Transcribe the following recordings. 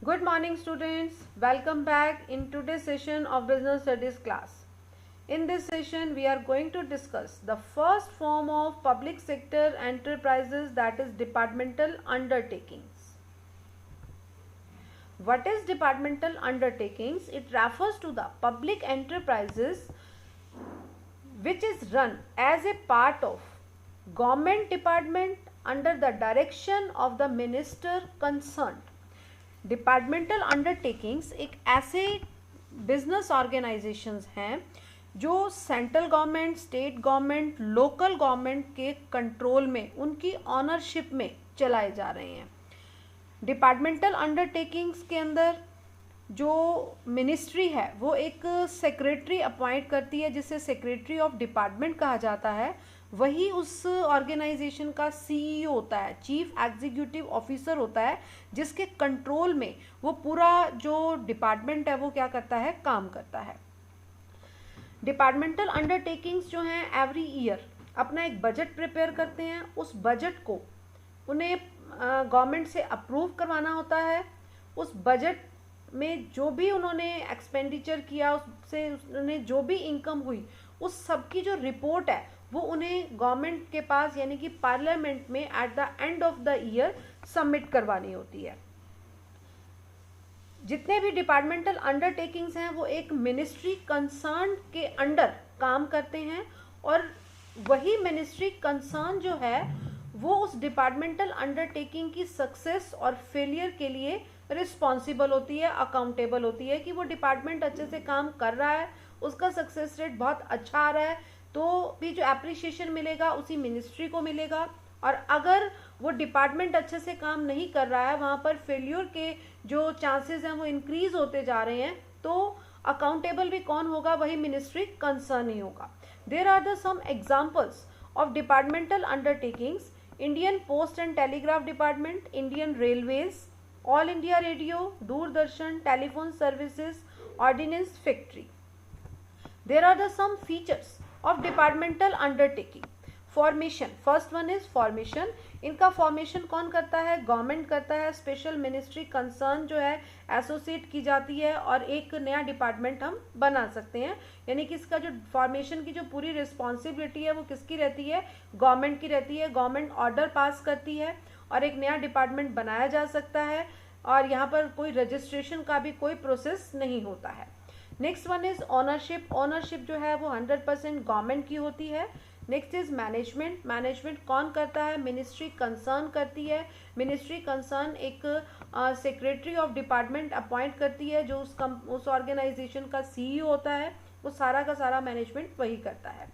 Good morning students, welcome back in today's session of business studies class. In this session we are going to discuss the first form of public sector enterprises, that is departmental undertakings. What is departmental undertakings? It refers to the public enterprises which is run as a part of government department under the direction of the minister concerned. Departmental undertakings एक ऐसे business organisations हैं जो central government, state government, local government के control में, उनकी ownership में चलाए जा रहे हैं. डिपार्टमेंटल अंडरटेकिंग्स के अंदर जो मिनिस्ट्री है वो एक सेक्रेटरी अपॉइंट करती है जिसे सेक्रेटरी ऑफ डिपार्टमेंट कहा जाता है. वही उस ऑर्गेनाइजेशन का सीईओ होता है, चीफ एग्जीक्यूटिव ऑफिसर होता है, जिसके कंट्रोल में वो पूरा जो डिपार्टमेंट है वो क्या करता है, काम करता है. डिपार्टमेंटल अंडरटेकिंग्स जो हैं एवरी ईयर अपना एक बजट प्रिपेयर करते हैं. उस बजट को उन्हें गवर्नमेंट से अप्रूव करवाना होता है. उस बजट में जो भी उन्होंने एक्सपेंडिचर किया, उससे उन्हें जो भी इनकम हुई, उस सब की जो रिपोर्ट है वो उन्हें गवर्नमेंट के पास यानी कि पार्लियामेंट में at the end of the year submit करवानी होती है. जितने भी डिपार्टमेंटल अंडरटेकिंग्स हैं वो एक मिनिस्ट्री कंसर्न के अंडर काम करते हैं और वही मिनिस्ट्री कंसर्न जो है वो उस डिपार्टमेंटल अंडरटेकिंग की सक्सेस और फेलियर के लिए रिस्पॉन्सिबल होती है, अकाउंटेबल होती है कि वो डिपार्टमेंट अच्छे से काम कर रहा है, उसका सक्सेस रेट बहुत अच्छा आ रहा है, तो भी जो एप्रिसिएशन मिलेगा उसी मिनिस्ट्री को मिलेगा. और अगर वो डिपार्टमेंट अच्छे से काम नहीं कर रहा है, वहाँ पर फेल्यूर के जो चांसेस हैं वो इंक्रीज होते जा रहे हैं, तो अकाउंटेबल भी कौन होगा, वही मिनिस्ट्री कंसर्न ही होगा. There are the some examples of departmental undertakings: Indian post and telegraph department, Indian railways, all India radio, Doordarshan, telephone services, ordnance factory. There are the some features of departmental undertaking. Formation, first one is formation. इनका formation कौन करता है, government करता है. Special ministry concern जो है associate की जाती है और एक नया डिपार्टमेंट हम बना सकते हैं. यानी कि इसका जो फॉर्मेशन की जो पूरी रिस्पॉन्सिबिलिटी है वो किसकी रहती है, गवर्नमेंट की रहती है. गवर्नमेंट ऑर्डर पास करती है और एक नया डिपार्टमेंट बनाया जा सकता है और यहाँ पर कोई रजिस्ट्रेशन का भी कोई प्रोसेस नहीं होता है. Next one is ownership. Ownership जो है वो 100% गवर्नमेंट की होती है. Next is management. मैनेजमेंट कौन करता है, मिनिस्ट्री कंसर्न करती है. मिनिस्ट्री कंसर्न एक सेक्रेटरी ऑफ डिपार्टमेंट अपॉइंट करती है जो उस ऑर्गेनाइजेशन का सीईओ होता है. वो सारा का सारा मैनेजमेंट वही करता है.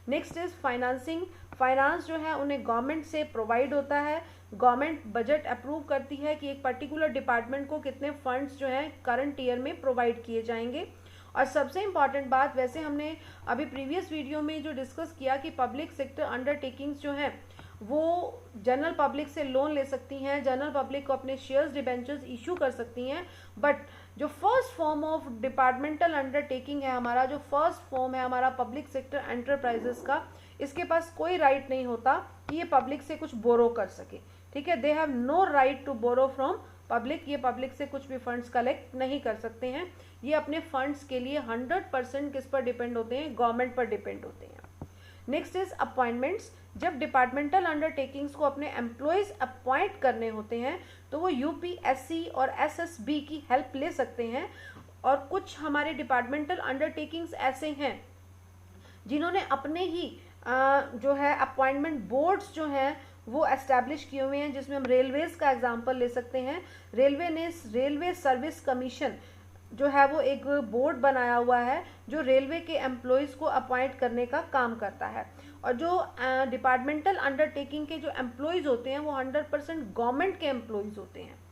Next is financing. फाइनेंस जो है उन्हें गवर्नमेंट से प्रोवाइड होता है. गवर्नमेंट बजट अप्रूव करती है कि एक पर्टिकुलर डिपार्टमेंट को कितने फंड्स जो हैं करंट ईयर में प्रोवाइड किए जाएंगे. और सबसे इम्पॉर्टेंट बात, वैसे हमने अभी प्रीवियस वीडियो में जो डिस्कस किया कि पब्लिक सेक्टर अंडरटेकिंग्स जो हैं वो जनरल पब्लिक से लोन ले सकती हैं, जनरल पब्लिक को अपने शेयर्स डिबेंचर्स इशू कर सकती हैं. बट जो first form of departmental undertaking है, हमारा जो फर्स्ट फॉर्म है हमारा पब्लिक सेक्टर एंटरप्राइजेस का, इसके पास कोई राइट नहीं होता कि ये पब्लिक से कुछ बोरो कर सके. ठीक है, they have no right to borrow from public. ये पब्लिक से कुछ भी फंड्स कलेक्ट नहीं कर सकते हैं. ये अपने फंड्स के लिए 100% किस पर डिपेंड होते हैं, गवर्नमेंट पर डिपेंड होते हैं. Next is appointments. जब डिपार्टमेंटल अंडरटेकिंग्स को अपने एम्प्लॉयज अपॉइंट करने होते हैं तो वो यूपीएससी और एसएसबी की हेल्प ले सकते हैं. और कुछ हमारे डिपार्टमेंटल अंडरटेकिंग्स ऐसे हैं जिन्होंने अपने ही जो है अपॉइंटमेंट बोर्ड्स जो हैं वो एस्टैब्लिश किए हुए हैं, जिसमें हम रेलवेज का एग्जांपल ले सकते हैं. रेलवे ने रेलवे सर्विस कमीशन जो है वो एक बोर्ड बनाया हुआ है जो रेलवे के एम्प्लॉयज़ को अपॉइंट करने का काम करता है. और जो डिपार्टमेंटल अंडरटेकिंग के जो एम्प्लॉयज़ होते हैं वो 100% गवर्नमेंट के एम्प्लॉयज़ होते हैं.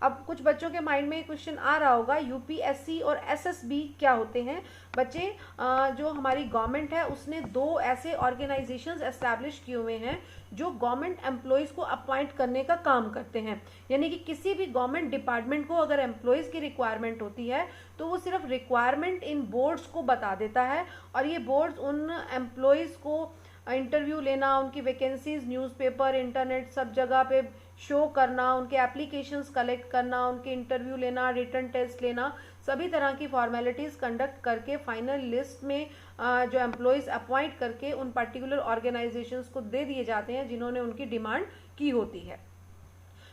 अब कुछ बच्चों के माइंड में क्वेश्चन आ रहा होगा, यूपीएससी और एसएसबी क्या होते हैं. बच्चे, जो हमारी गवर्नमेंट है उसने 2 ऐसे ऑर्गेनाइजेशंस एस्टैब्लिश किए हुए हैं जो गवर्नमेंट एम्प्लॉयज़ को अपॉइंट करने का काम करते हैं. यानी कि किसी भी गवर्नमेंट डिपार्टमेंट को अगर एम्प्लॉयज़ की रिक्वायरमेंट होती है तो वो सिर्फ रिक्वायरमेंट इन बोर्ड्स को बता देता है और ये बोर्ड्स उन एम्प्लॉयज़ को इंटरव्यू लेना, उनकी वैकेंसीज न्यूज़पेपर, इंटरनेट सब जगह पे शो करना, उनके एप्लीकेशंस कलेक्ट करना, उनके इंटरव्यू लेना, रिटन टेस्ट लेना, सभी तरह की फॉर्मेलिटीज़ कंडक्ट करके फाइनल लिस्ट में जो एम्प्लॉयज़ अपॉइंट करके उन पर्टिकुलर ऑर्गेनाइजेशंस को दे दिए जाते हैं जिन्होंने उनकी डिमांड की होती है।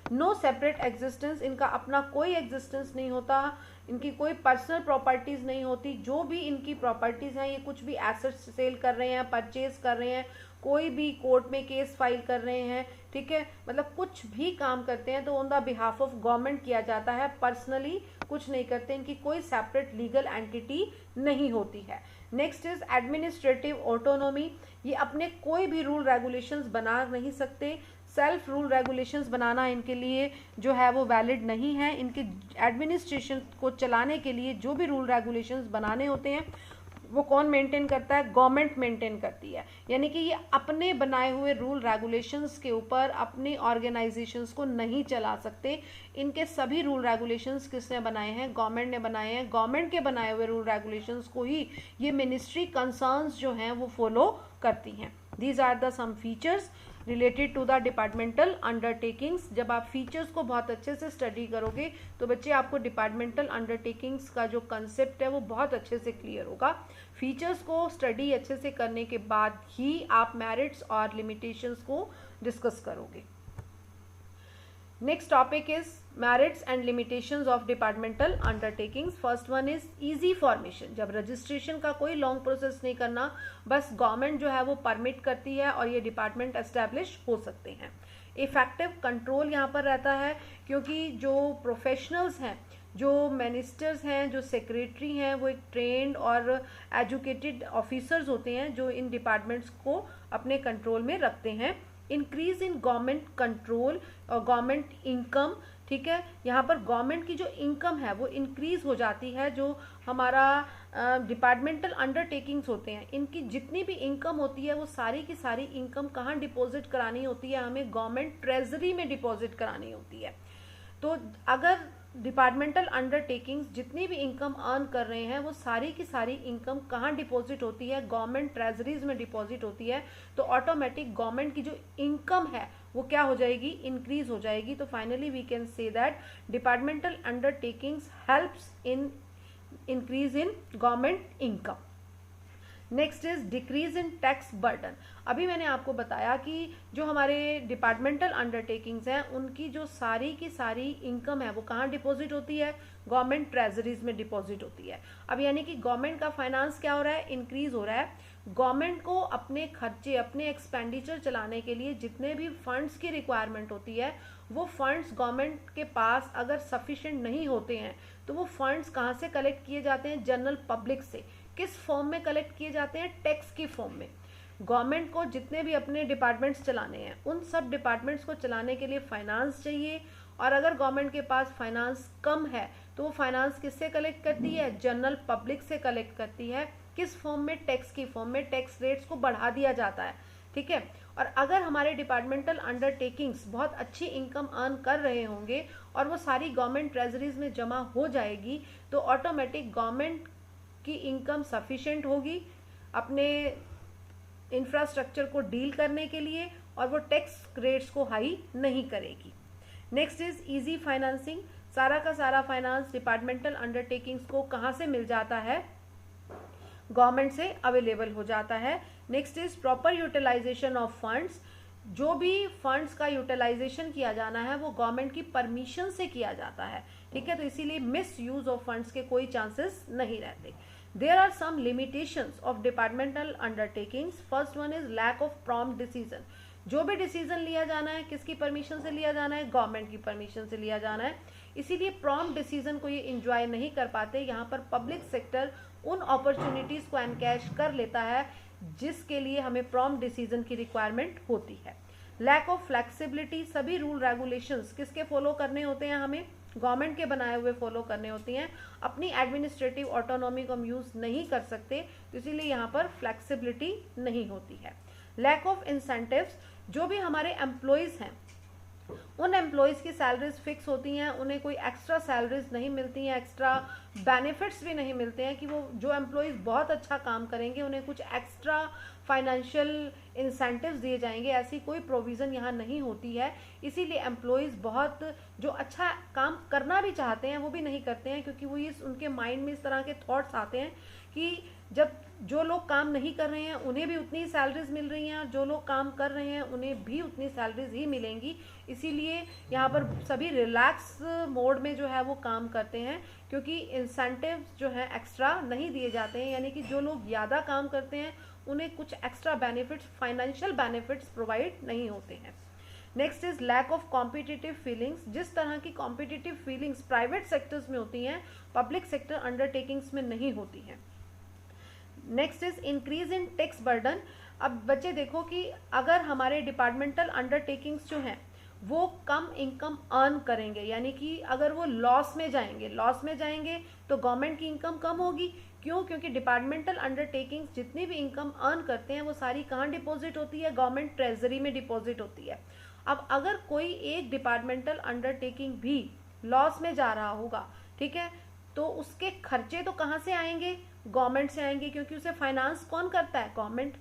नो सेपरेट एग्जिस्टेंस, इनका अपना कोई एग्जिस्टेंस नहीं होता, इनकी कोई पर्सनल प्रॉपर्टीज़ नहीं होती। जो भी इनकी प्रॉपर्टीज़ हैं, ये कुछ भी एसेट्स सेल कर रहे हैं, परचेज कर रहे हैं, कोई भी कोर्ट में केस फाइल कर रहे हैं, ठीक है, मतलब कुछ भी काम करते हैं तो on the behalf of government किया जाता है, पर्सनली कुछ नहीं करते, इनकी कोई सेपरेट लीगल एंटिटी नहीं होती है। नेक्स्ट इज एडमिनिस्ट्रेटिव ऑटोनॉमी, ये अपने कोई भी रूल रेगुलेशंस बना नहीं सकते, सेल्फ रूल रेगुलेशंस बनाना इनके लिए जो है वो वैलिड नहीं है। इनके एडमिनिस्ट्रेशन को चलाने के लिए जो भी रूल रेगुलेशंस बनाने होते हैं वो कौन मेंटेन करता है? गवर्नमेंट मेंटेन करती है। यानी कि ये अपने बनाए हुए रूल रेगुलेशंस के ऊपर अपनी ऑर्गेनाइजेशंस को नहीं चला सकते। इनके सभी रूल रेगुलेशंस किसने बनाए हैं? गवर्नमेंट ने बनाए हैं। गवर्नमेंट के बनाए हुए रूल रेगुलेशंस को ही ये मिनिस्ट्री कंसर्न्स जो हैं वो फॉलो करती हैं। These are the some features related to the departmental undertakings. जब आप फीचर्स को बहुत अच्छे से स्टडी करोगे तो बच्चे आपको डिपार्टमेंटल अंडरटेकिंग्स का जो कंसेप्ट है वो बहुत अच्छे से क्लियर होगा। फीचर्स को स्टडी अच्छे से करने के बाद ही आप मेरिट्स और लिमिटेशंस को डिस्कस करोगे। Next topic is merits and limitations of departmental undertakings. First one is easy formation. जब रजिस्ट्रेशन का कोई लॉन्ग प्रोसेस नहीं करना, बस गवर्नमेंट जो है वो परमिट करती है और ये डिपार्टमेंट एस्टेब्लिश हो सकते हैं। इफेक्टिव कंट्रोल यहाँ पर रहता है क्योंकि जो प्रोफेशनल्स हैं, जो मिनिस्टर्स हैं, जो सेक्रेटरी हैं, वो एक ट्रेंड और एजुकेटेड ऑफिसर्स होते हैं जो इन डिपार्टमेंट्स को अपने कंट्रोल में रखते हैं। इंक्रीज इन गवर्नमेंट कंट्रोल और गवर्नमेंट इनकम, ठीक है, यहाँ पर गवर्नमेंट की जो इनकम है वो इंक्रीज हो जाती है। जो हमारा डिपार्टमेंटल अंडरटेकिंग्स होते हैं, इनकी जितनी भी इनकम होती है वो सारी की सारी इनकम कहाँ डिपॉजिट करानी होती है? हमें गवर्नमेंट ट्रेजरी में डिपॉजिट करानी होती है। तो अगर डिपार्टमेंटल अंडरटेकिंग्स जितनी भी इनकम अर्न कर रहे हैं वो सारी की सारी इनकम कहाँ डिपॉजिट होती है? गवर्नमेंट ट्रेजरीज में डिपॉजिट होती है। तो ऑटोमेटिक गवर्नमेंट की जो इनकम है वो क्या हो जाएगी? इंक्रीज हो जाएगी। तो finally we can say that departmental undertakings helps in increase in government income. Next is decrease in tax burden. अभी मैंने आपको बताया कि जो हमारे डिपार्टमेंटल अंडरटेकिंग्स हैं उनकी जो सारी की सारी इनकम है वो कहाँ डिपॉजिट होती है? गवर्नमेंट ट्रेजरीज में डिपॉजिट होती है। अब यानी कि गवर्नमेंट का फाइनेंस क्या हो रहा है? इंक्रीज हो रहा है। गवर्नमेंट को अपने खर्चे, अपने एक्सपेंडिचर चलाने के लिए जितने भी फंड्स की रिक्वायरमेंट होती है वो फंड्स गवर्नमेंट के पास अगर सफिशिएंट नहीं होते हैं तो वो फंड्स कहाँ से कलेक्ट किए जाते हैं? जनरल पब्लिक से। किस फॉर्म में कलेक्ट किए जाते हैं? टैक्स की फॉर्म में। गवर्नमेंट को जितने भी अपने डिपार्टमेंट्स चलाने हैं उन सब डिपार्टमेंट्स को चलाने के लिए फाइनेंस चाहिए, और अगर गवर्नमेंट के पास फाइनेंस कम है तो वो फाइनेंस किससे कलेक्ट करती है? जनरल पब्लिक से कलेक्ट करती है। किस फॉर्म में? टैक्स की फॉर्म में। टैक्स रेट्स को बढ़ा दिया जाता है, ठीक है। और अगर हमारे डिपार्टमेंटल अंडरटेकिंग्स बहुत अच्छी इनकम अर्न कर रहे होंगे और वो सारी गवर्नमेंट ट्रेजरीज में जमा हो जाएगी तो ऑटोमेटिक गवर्नमेंट की इनकम सफिशिएंट होगी अपने इंफ्रास्ट्रक्चर को डील करने के लिए, और वो टैक्स रेट्स को हाई नहीं करेगी। Next is easy financing. सारा का सारा फाइनेंस डिपार्टमेंटल अंडरटेकिंग्स को कहाँ से मिल जाता है? गवर्नमेंट से अवेलेबल हो जाता है। Next is proper utilization of funds. जो भी फंड्स का यूटिलाइजेशन किया जाना है वो गवर्नमेंट की परमिशन से किया जाता है, ठीक है। तो इसीलिए मिस यूज ऑफ फंड्स के कोई चांसेस नहीं रहते। There are some limitations of departmental undertakings. First one is lack of prompt decision. जो भी डिसीजन लिया जाना है किसकी परमिशन से लिया जाना है? गवर्नमेंट की परमिशन से लिया जाना है। इसीलिए प्रॉम्प्ट डिसीजन को ये इंजॉय नहीं कर पाते। यहाँ पर पब्लिक सेक्टर उन अपॉर्चुनिटीज को एनकैश कर लेता है जिसके लिए हमें प्रॉम्प्ट डिसीजन की रिक्वायरमेंट होती है। Lack of flexibility. सभी रूल रेगुलेशंस किसके फॉलो करने होते हैं? हमें गवर्नमेंट के बनाए हुए फॉलो करने होती हैं। अपनी एडमिनिस्ट्रेटिव ऑटोनॉमी को हम यूज नहीं कर सकते, तो इसीलिए यहाँ पर फ्लेक्सिबिलिटी नहीं होती है। Lack of incentives. जो भी हमारे एम्प्लॉयज़ हैं उन एम्प्लॉयज़ की सैलरीज फिक्स होती हैं, उन्हें कोई एक्स्ट्रा सैलरीज नहीं मिलती हैं, एक्स्ट्रा बेनिफिट्स भी नहीं मिलते हैं कि वो जो एम्प्लॉयज़ बहुत अच्छा काम करेंगे उन्हें कुछ एक्स्ट्रा फाइनेंशियल इंसेंटिव्स दिए जाएंगे, ऐसी कोई प्रोविज़न यहाँ नहीं होती है। इसीलिए एम्प्लॉयज़ बहुत जो अच्छा काम करना भी चाहते हैं वो भी नहीं करते हैं, क्योंकि वो इस उनके माइंड में इस तरह के थॉट्स आते हैं कि जब जो लोग काम नहीं कर रहे हैं उन्हें भी उतनी सैलरीज मिल रही हैं और जो लोग काम कर रहे हैं उन्हें भी उतनी सैलरीज ही मिलेंगी। इसीलिए यहाँ पर सभी रिलैक्स मोड में जो है वो काम करते हैं, क्योंकि इंसेंटिव्स जो है एक्स्ट्रा नहीं दिए जाते हैं, यानी कि जो लोग ज़्यादा काम करते हैं उन्हें कुछ extra benefits, financial benefits provide नहीं होते हैं। Next is lack of competitive feelings. जिस तरह की कॉम्पिटिटिव फीलिंग्स प्राइवेट सेक्टर्स में होती हैं, पब्लिक सेक्टर अंडरटेकिंग्स में नहीं होती हैं। Next is increase in tax burden. अब बच्चे देखो कि अगर हमारे डिपार्टमेंटल अंडरटेकिंग्स जो हैं वो कम इनकम अर्न करेंगे, यानी कि अगर वो लॉस में जाएंगे तो गवर्नमेंट की इनकम कम होगी। क्यों? क्योंकि डिपार्टमेंटल अंडरटेकिंग्स जितनी भी इनकम अर्न करते हैं वो सारी कहाँ डिपॉजिट होती है? गवर्नमेंट ट्रेजरी में डिपॉजिट होती है। अब अगर कोई एक डिपार्टमेंटल अंडरटेकिंग भी लॉस में जा रहा होगा, ठीक है, तो उसके खर्चे तो कहाँ से आएंगे? गवर्नमेंट से आएंगे, क्योंकि उसे फाइनेंस कौन करता है? गवर्नमेंट।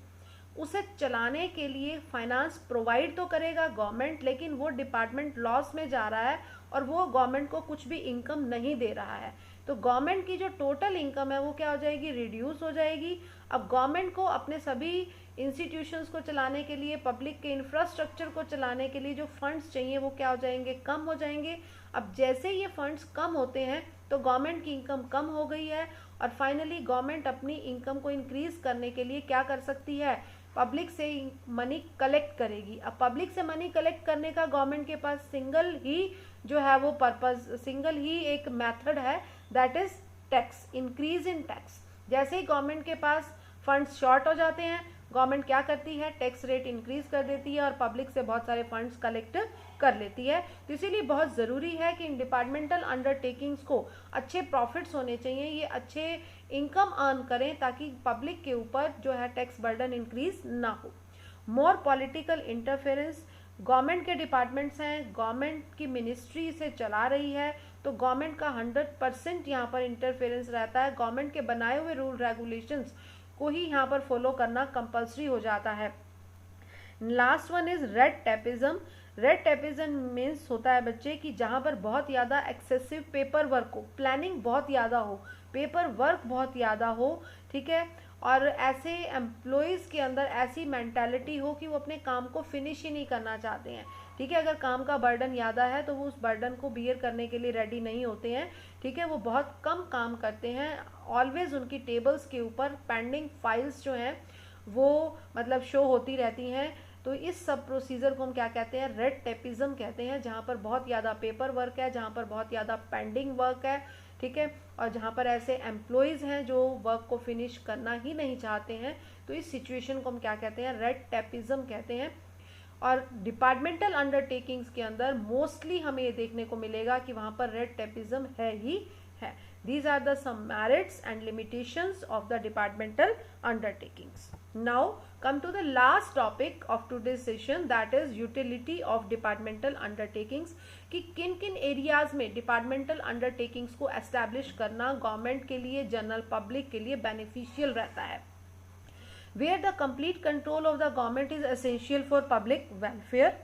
उसे चलाने के लिए फाइनेंस प्रोवाइड तो करेगा गवर्नमेंट, लेकिन वो डिपार्टमेंट लॉस में जा रहा है और वो गवर्नमेंट को कुछ भी इनकम नहीं दे रहा है, तो गवर्नमेंट की जो टोटल इनकम है वो क्या हो जाएगी? रिड्यूस हो जाएगी। अब गवर्नमेंट को अपने सभी इंस्टीट्यूशंस को चलाने के लिए, पब्लिक के इंफ्रास्ट्रक्चर को चलाने के लिए जो फंड्स चाहिए वो क्या हो जाएंगे? कम हो जाएंगे। अब जैसे ये फंड्स कम होते हैं तो गवर्नमेंट की इनकम कम हो गई है, और फाइनली गवर्नमेंट अपनी इनकम को इंक्रीज करने के लिए क्या कर सकती है? पब्लिक से मनी कलेक्ट करेगी। अब पब्लिक से मनी कलेक्ट करने का गवर्नमेंट के पास सिंगल ही जो है वो पर्पस, सिंगल ही एक मेथड है, that is tax, increase in tax. जैसे ही गवर्नमेंट के पास फंड्स शॉर्ट हो जाते हैं, गवर्नमेंट क्या करती है? टैक्स रेट इंक्रीज कर देती है और पब्लिक से बहुत सारे फंड्स कलेक्ट कर लेती है। तो इसीलिए बहुत ज़रूरी है कि इन डिपार्टमेंटल अंडरटेकिंग्स को अच्छे प्रॉफिट्स होने चाहिए, ये अच्छे इनकम अर्न करें ताकि पब्लिक के ऊपर जो है टैक्स बर्डन इंक्रीज ना हो। मोर पॉलिटिकल इंटरफेरेंस। गवर्नमेंट के डिपार्टमेंट्स हैं, गवर्नमेंट की मिनिस्ट्री इसे चला रही है, तो गवर्नमेंट का 100% यहाँ पर इंटरफेरेंस रहता है। गवर्नमेंट के बनाए हुए रूल रेगुलेशंस को ही यहाँ पर फॉलो करना कंपल्सरी हो जाता है। Last one is red tapism. Red tapism means होता है बच्चे कि जहाँ पर बहुत ज़्यादा एक्सेसिव पेपर वर्क हो, प्लानिंग बहुत ज़्यादा हो, पेपर वर्क बहुत ज़्यादा हो, ठीक है, और ऐसे एम्प्लॉयज़ के अंदर ऐसी मेंटालिटी हो कि वो अपने काम को फिनिश ही नहीं करना चाहते हैं, ठीक है। अगर काम का बर्डन ज़्यादा है तो वो उस बर्डन को बियर करने के लिए रेडी नहीं होते हैं, ठीक है, वो बहुत कम काम करते हैं। ऑलवेज उनकी टेबल्स के ऊपर पेंडिंग फाइल्स जो हैं वो मतलब शो होती रहती हैं। तो इस सब प्रोसीजर को हम क्या कहते हैं? रेड टेपिज्म कहते हैं, जहाँ पर बहुत ज़्यादा पेपर वर्क है, जहाँ पर बहुत ज़्यादा पेंडिंग वर्क है, ठीक है, और जहाँ पर ऐसे एम्प्लॉयज़ हैं जो वर्क को फिनिश करना ही नहीं चाहते हैं, तो इस सिचुएशन को हम क्या कहते हैं? रेड टेपिज्म कहते हैं। और डिपार्टमेंटल अंडरटेकिंग्स के अंदर मोस्टली हमें ये देखने को मिलेगा कि वहाँ पर रेड टेपिज्म है ही है। These are the some merits and limitations of the departmental undertakings. Now come to the last topic of today's session, that is utility of departmental undertakings, कि किन किन एरियाज में डिपार्टमेंटल अंडरटेकिंग्स को establish करना government के लिए, general public के लिए बेनिफिशियल रहता है। Where the complete control of the government is essential for public welfare,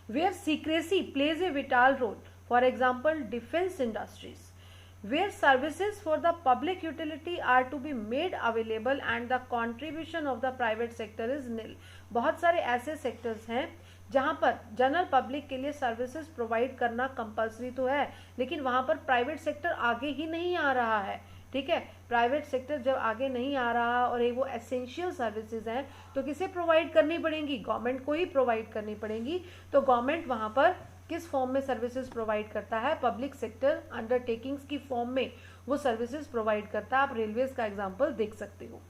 where secrecy plays a vital role, for example defense industries, where services for the public utility are to be made available and the contribution of the private sector is nil। बहुत सारे ऐसे sectors हैं जहाँ पर general public के लिए services provide करना compulsory तो है, लेकिन वहाँ पर प्राइवेट सेक्टर आगे ही नहीं आ रहा है, ठीक है। प्राइवेट सेक्टर जब आगे नहीं आ रहा और वो एसेंशियल सर्विसेज हैं तो किसे प्रोवाइड करनी पड़ेंगी? गवर्नमेंट को ही प्रोवाइड करनी पड़ेंगी। तो गवर्नमेंट वहाँ पर किस फॉर्म में सर्विसेज प्रोवाइड करता है? पब्लिक सेक्टर अंडरटेकिंग्स की फॉर्म में वो सर्विसेज प्रोवाइड करता है। आप रेलवेज का एग्जांपल देख सकते हो।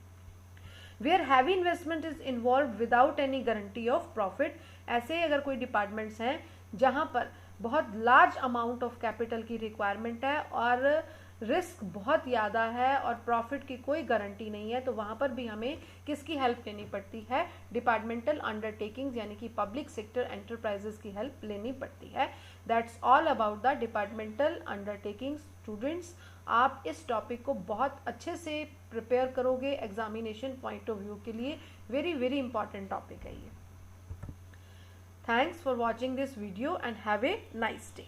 Where heavy investment is involve without any guarantee of profit. ऐसे अगर कोई डिपार्टमेंट्स हैं जहाँ पर बहुत लार्ज अमाउंट ऑफ कैपिटल की रिक्वायरमेंट है और रिस्क बहुत ज़्यादा है और प्रॉफिट की कोई गारंटी नहीं है, तो वहाँ पर भी हमें किसकी हेल्प लेनी पड़ती है, डिपार्टमेंटल अंडरटेकिंग्स यानी कि पब्लिक सेक्टर एंटरप्राइजेस की हेल्प लेनी पड़ती है। That's all about the departmental undertakings. Students, आप इस टॉपिक को बहुत अच्छे से प्रिपेयर करोगे एग्जामिनेशन पॉइंट ऑफ व्यू के लिए। वेरी वेरी इंपॉर्टेंट टॉपिक है ये। Thanks for watching this video and have a nice day.